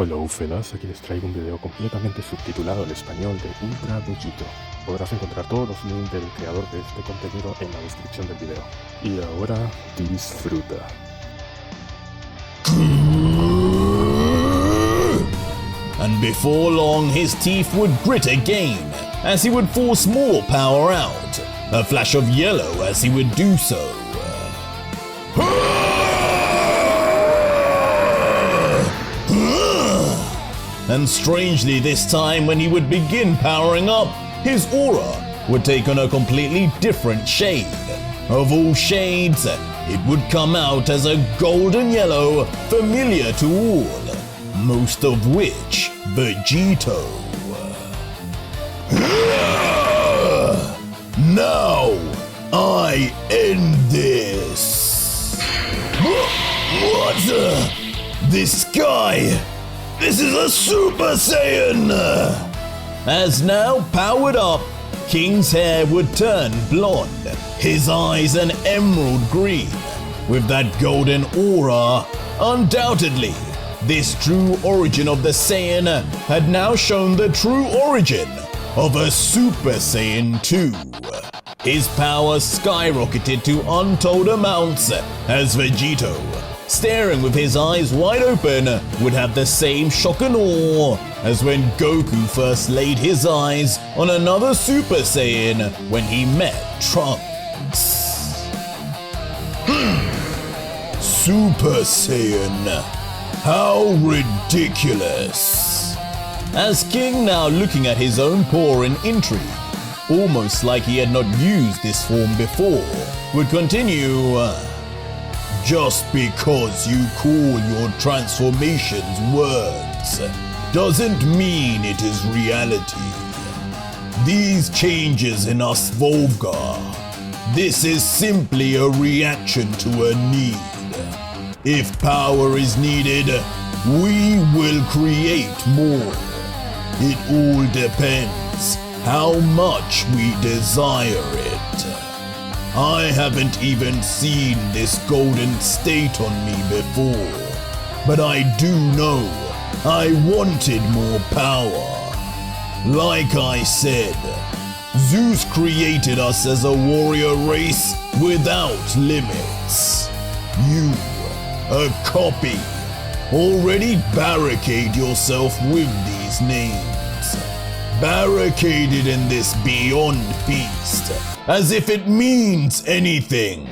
Hola Ufelas, aquí les traigo un video completamente subtitulado al español de Ultra Vegito. Podrás encontrar todos los links del creador de este contenido en la descripción del video. Y ahora, disfruta. And before long his teeth would grit again as he would force more power out, a flash of yellow as he would do so. And strangely this time when he would begin powering up, his aura would take on a completely different shade. Of all shades, it would come out as a golden yellow familiar to all, most of which Vegito. Now I end this. What? This guy? This is a Super Saiyan! As now powered up, King's hair would turn blonde, his eyes an emerald green, with that golden aura. Undoubtedly, this true origin of the Saiyan had now shown the true origin of a Super Saiyan 2. His power skyrocketed to untold amounts as Vegito, staring with his eyes wide open, would have the same shock and awe as when Goku first laid his eyes on another Super Saiyan when he met Trunks. Super Saiyan, how ridiculous. As King, now looking at his own paw in intrigue, almost like he had not used this form before, would continue. Just because you call your transformations words doesn't mean it is reality. These changes in us Wolvga, this is simply a reaction to a need. If power is needed, we will create more. It all depends how much we desire it. I haven't even seen this golden state on me before, but I do know I wanted more power. Like I said, Zeus created us as a warrior race without limits. You, a copy, already barricade yourself with these names. Barricaded in this beyond beast, as if it means anything.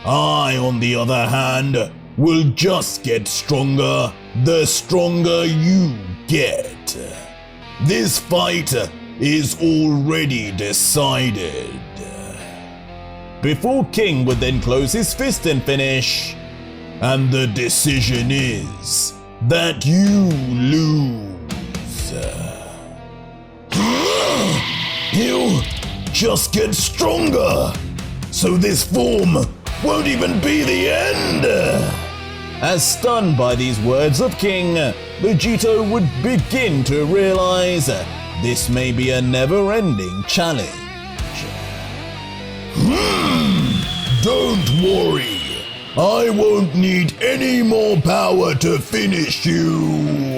I, on the other hand, will just get stronger the stronger you get. This fight is already decided. Before King would then close his fist and finish, and the decision is that you lose. You just get stronger, so this form won't even be the end. As stunned by these words of King, Vegito would begin to realize this may be a never-ending challenge. Don't worry, I won't need any more power to finish you.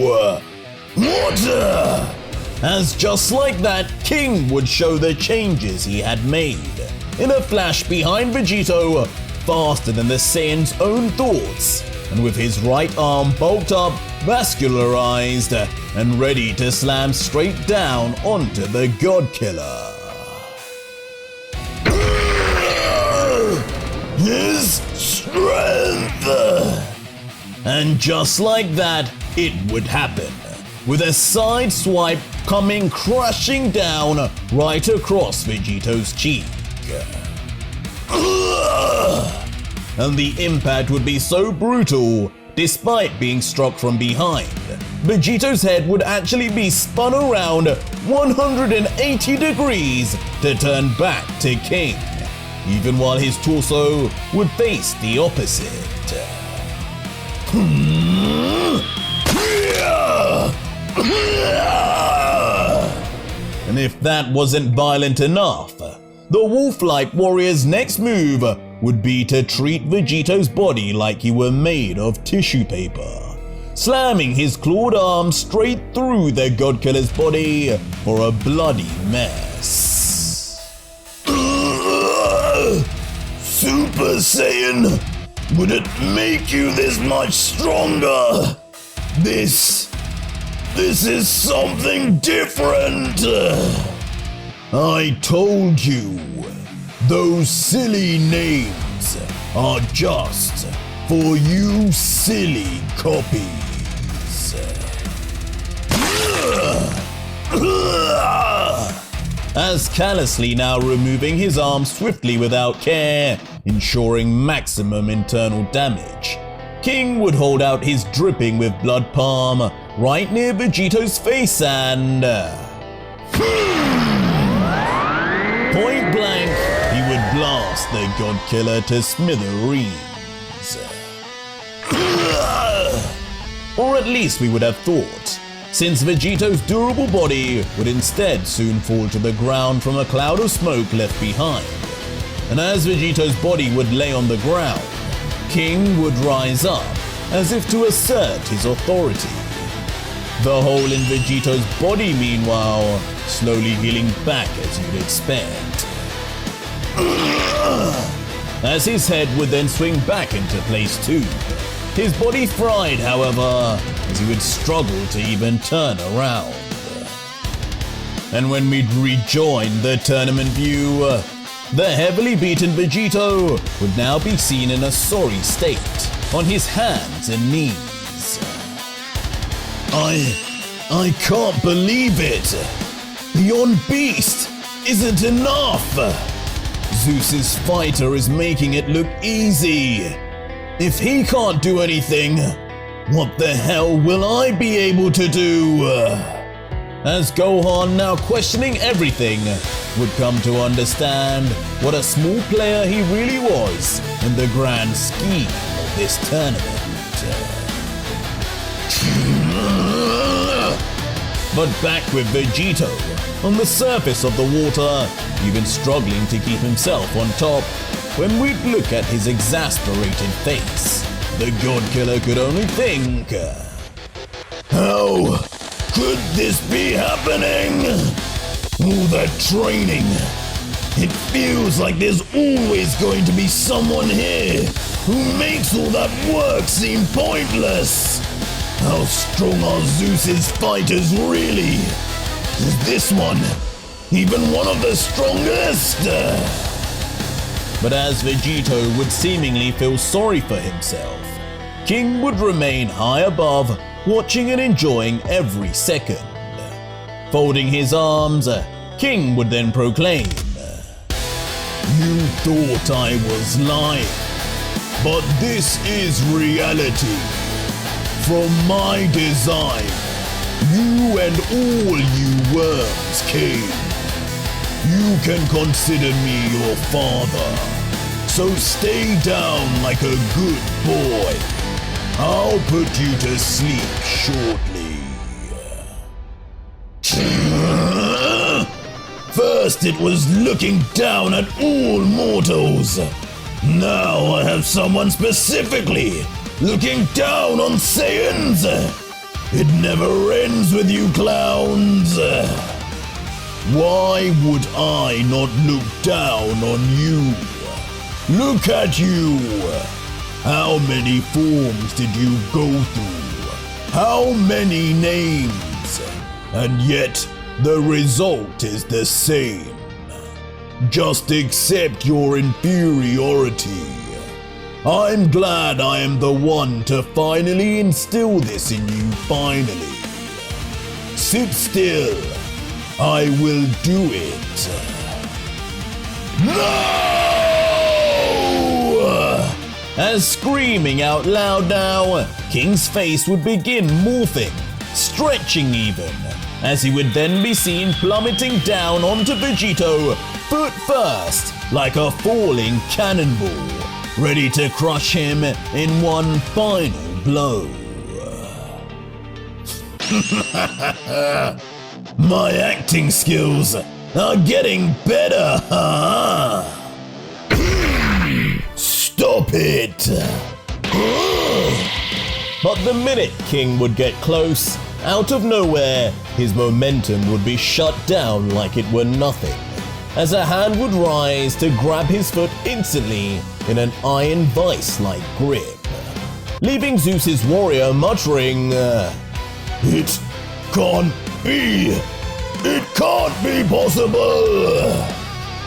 What? As just like that, King would show the changes he had made. In a flash behind Vegito, faster than the Saiyan's own thoughts, and with his right arm bulked up, vascularized, and ready to slam straight down onto the God Killer. His strength! And just like that, it would happen, with a side swipe coming crashing down right across Vegito's cheek. And the impact would be so brutal, despite being struck from behind, Vegito's head would actually be spun around 180 degrees to turn back to King, even while his torso would face the opposite. And if that wasn't violent enough, the wolf-like warrior's next move would be to treat Vegito's body like he were made of tissue paper, slamming his clawed arm straight through the Godkiller's body for a bloody mess. Super Saiyan, would it make you this much stronger? This is something different. I told you, those silly names are just for you silly copies. As callously now removing his arm swiftly without care, ensuring maximum internal damage, King would hold out his dripping with blood palm right near Vegito's face and... point blank, he would blast the Godkiller to smithereens. Or at least we would have thought, since Vegito's durable body would instead soon fall to the ground from a cloud of smoke left behind. And as Vegito's body would lay on the ground, King would rise up as if to assert his authority. The hole in Vegito's body, meanwhile, slowly healing back as you'd expect. As his head would then swing back into place too. His body fried, however, as he would struggle to even turn around. And when we'd rejoin the tournament view, the heavily beaten Vegito would now be seen in a sorry state, on his hands and knees. I can't believe it. Beyond Beast isn't enough. Zeus's fighter is making it look easy. If he can't do anything, what the hell will I be able to do? As Gohan, now questioning everything, would come to understand what a small player he really was in the grand scheme of this tournament. But back with Vegito, on the surface of the water, even struggling to keep himself on top, when we'd look at his exasperated face, the Godkiller could only think, how could this be happening? All that training. It feels like there's always going to be someone here who makes all that work seem pointless. How strong are Zeus's fighters really? Is this one even one of the strongest? But as Vegito would seemingly feel sorry for himself, King would remain high above, watching and enjoying every second. Folding his arms, King would then proclaim, You thought I was lying, but this is reality. From my design, you and all you worms came. You can consider me your father, so stay down like a good boy. I'll put you to sleep shortly. First it was looking down at all mortals. Now I have someone specifically looking down on Saiyans. It never ends with you clowns. Why would I not look down on you? Look at you! How many forms did you go through? How many names? And yet, the result is the same. Just accept your inferiority. I'm glad I am the one to finally instill this in you finally. Sit still. I will do it. No! As screaming out loud now, King's face would begin morphing, stretching even, as he would then be seen plummeting down onto Vegito, foot first, like a falling cannonball, ready to crush him in one final blow. My acting skills are getting better, huh? Stop it! But the minute King would get close, out of nowhere, his momentum would be shut down like it were nothing, as a hand would rise to grab his foot instantly in an iron vice-like grip, leaving Zeus's warrior muttering, It can't be! It can't be possible!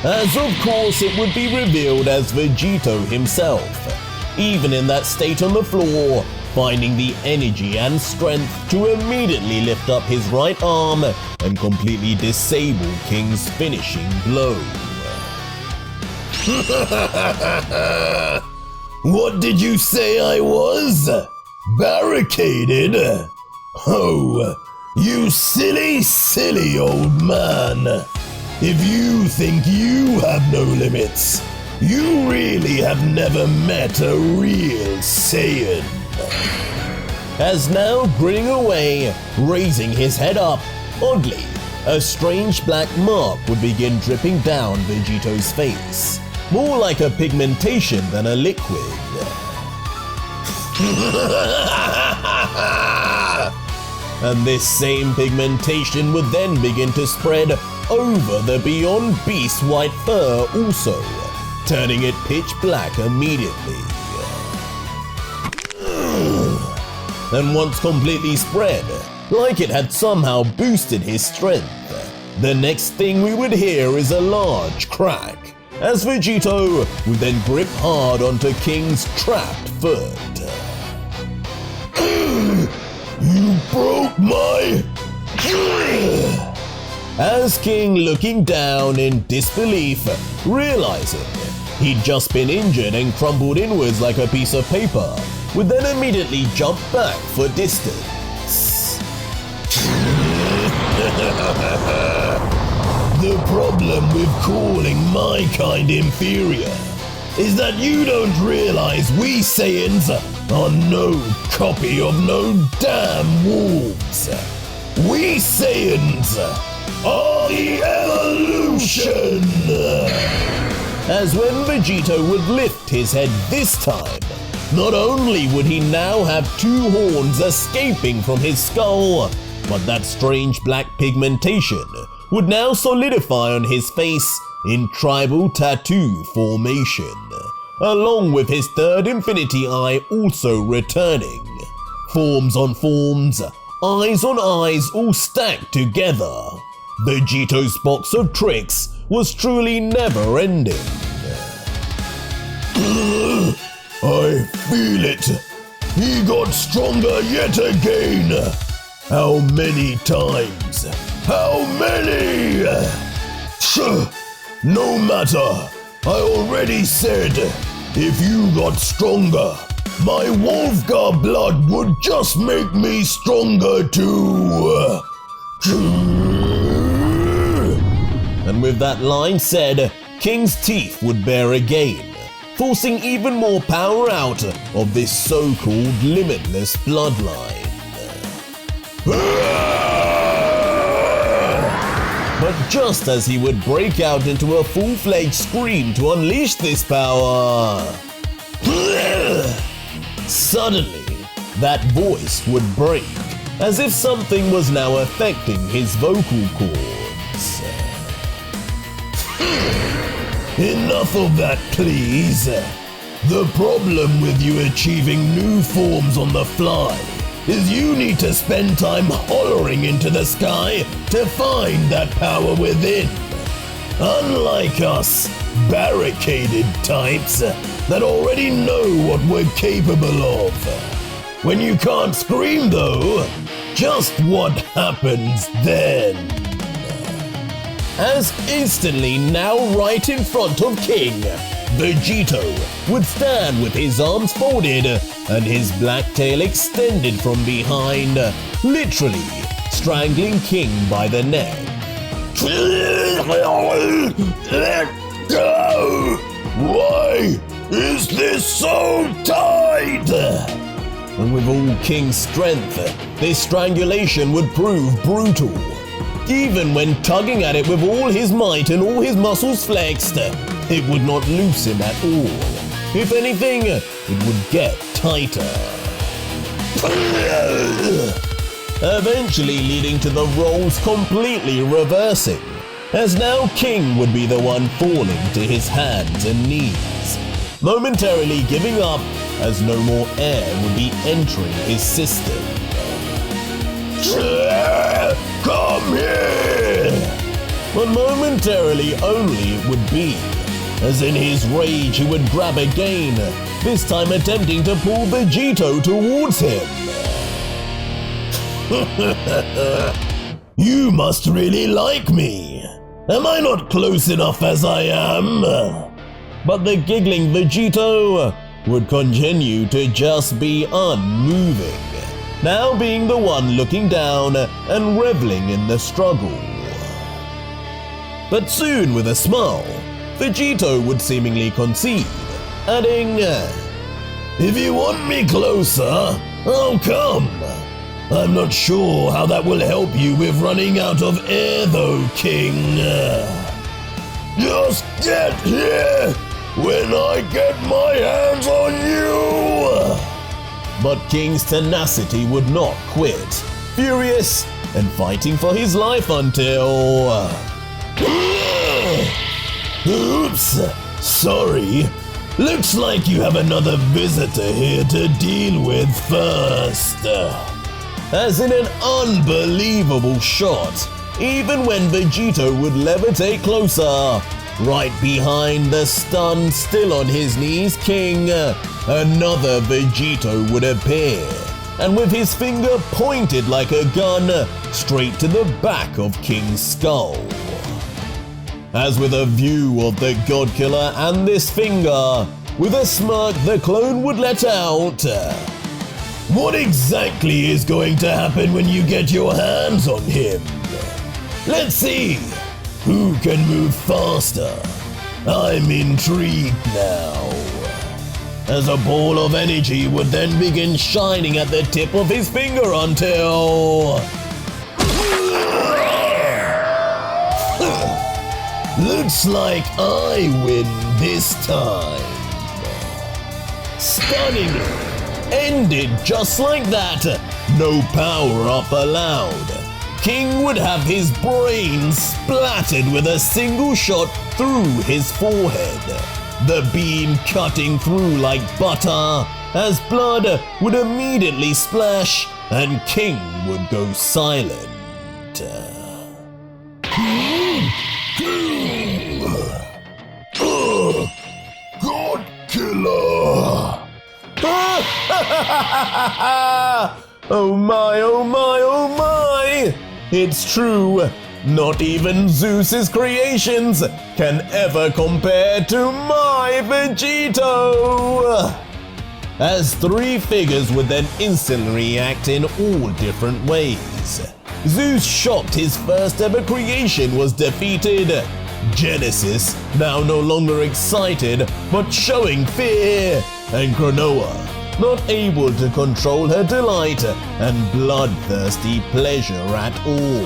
As of course it would be revealed as Vegito himself, even in that state on the floor, finding the energy and strength to immediately lift up his right arm and completely disable King's finishing blow. What did you say I was? Barricaded? Oh, you silly, silly old man. If you think you have no limits, you really have never met a real Saiyan. As now grinning away, raising his head up, oddly, a strange black mark would begin dripping down Vegito's face, more like a pigmentation than a liquid. And this same pigmentation would then begin to spread over the beyond beast white fur also, turning it pitch black immediately. And once completely spread, like it had somehow boosted his strength, the next thing we would hear is a large crack, as Vegito would then grip hard onto King's trapped foot. You broke my... As King, looking down in disbelief, realizing he'd just been injured and crumbled inwards like a piece of paper, would then immediately jump back for distance. The problem with calling my kind inferior is that you don't realize we Saiyans are no copy of no damn wolves. We Saiyans are the evolution! As when Vegito would lift his head this time, not only would he now have two horns escaping from his skull, but that strange black pigmentation would now solidify on his face in tribal tattoo formation, along with his third infinity eye also returning. Forms on forms, eyes on eyes all stacked together. Vegito's box of tricks was truly never ending. I feel it. He got stronger yet again. How many times? How many? No matter. I already said, if you got stronger, my Wolvga blood would just make me stronger too. And with that line said, King's teeth would bare again, forcing even more power out of this so-called limitless bloodline. But just as he would break out into a full-fledged scream to unleash this power, suddenly that voice would break, as if something was now affecting his vocal cords. Enough of that, please. The problem with you achieving new forms on the fly is you need to spend time hollering into the sky to find that power within. Unlike us, barricaded types that already know what we're capable of. When you can't scream though, just what happens then? As instantly now right in front of King, Vegito would stand with his arms folded and his black tail extended from behind, literally strangling King by the neck. Let go! Why is this so tight? And with all King's strength, this strangulation would prove brutal. Even when tugging at it with all his might and all his muscles flexed, it would not loosen at all. If anything, it would get tighter. eventually leading to the roles completely reversing, as now King would be the one falling to his hands and knees, momentarily giving up as no more air would be entering his system. Come here! But momentarily only it would be, as in his rage he would grab again, this time attempting to pull Vegito towards him. You must really like me. Am I not close enough as I am? But the giggling Vegito would continue to just be unmoving, now being the one looking down and reveling in the struggle. But soon, with a smile, Vegito would seemingly concede, adding, If you want me closer, I'll come. I'm not sure how that will help you with running out of air though, King. Just get here when I get my hands on you! But King's tenacity would not quit, furious and fighting for his life until... Oops, sorry. Looks like you have another visitor here to deal with first. As in an unbelievable shot, even when Vegito would levitate closer, right behind the stunned, still on his knees King, another Vegito would appear, and with his finger pointed like a gun, straight to the back of King's skull. As with a view of the God Killer and this finger, with a smirk the clone would let out, What exactly is going to happen when you get your hands on him? Let's see! Who can move faster? I'm intrigued now. As a ball of energy would then begin shining at the tip of his finger until... Looks like I win this time. Stunningly, ended just like that, no power up allowed. King would have his brain splattered with a single shot through his forehead, the beam cutting through like butter, as blood would immediately splash and King would go silent. God Killer! Oh my, oh my, oh my! It's true, not even Zeus's creations can ever compare to my Vegito! As three figures would then instantly react in all different ways. Zeus, shocked his first ever creation was defeated. Genesis, now no longer excited, but showing fear. And Cronoa, not able to control her delight and bloodthirsty pleasure at all.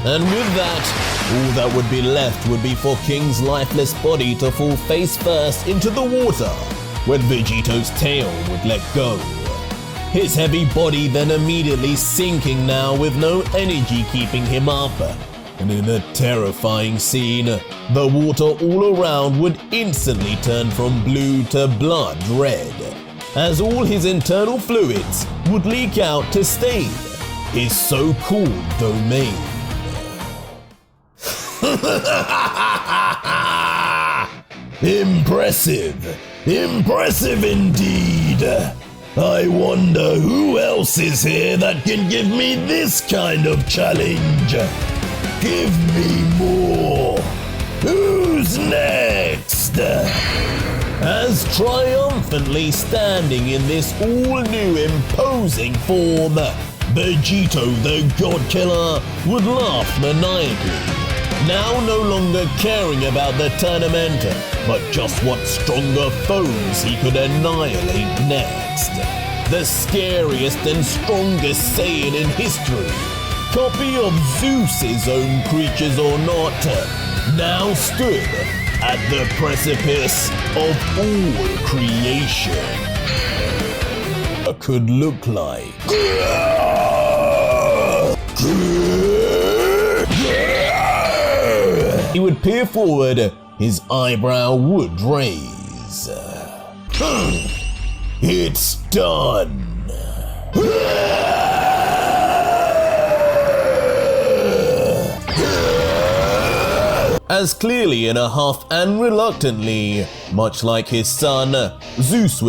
And with that, all that would be left would be for King's lifeless body to fall face first into the water, when Vegito's tail would let go. His heavy body then immediately sinking now with no energy keeping him up. And in a terrifying scene, the water all around would instantly turn from blue to blood red, as all his internal fluids would leak out to stain his so-called domain. Impressive! Impressive indeed! I wonder who else is here that can give me this kind of challenge? Give me more! Who's next? As triumphantly standing in this all-new imposing form, Vegito the God Killer would laugh maniacally, now no longer caring about the tournament, but just what stronger foes he could annihilate next. The scariest and strongest Saiyan in history, copy of Zeus's own creatures or not, now stood at the precipice of all creation. could look like. He would peer forward, his eyebrow would raise. It's done. As clearly in a huff and reluctantly, much like his son, Zeus would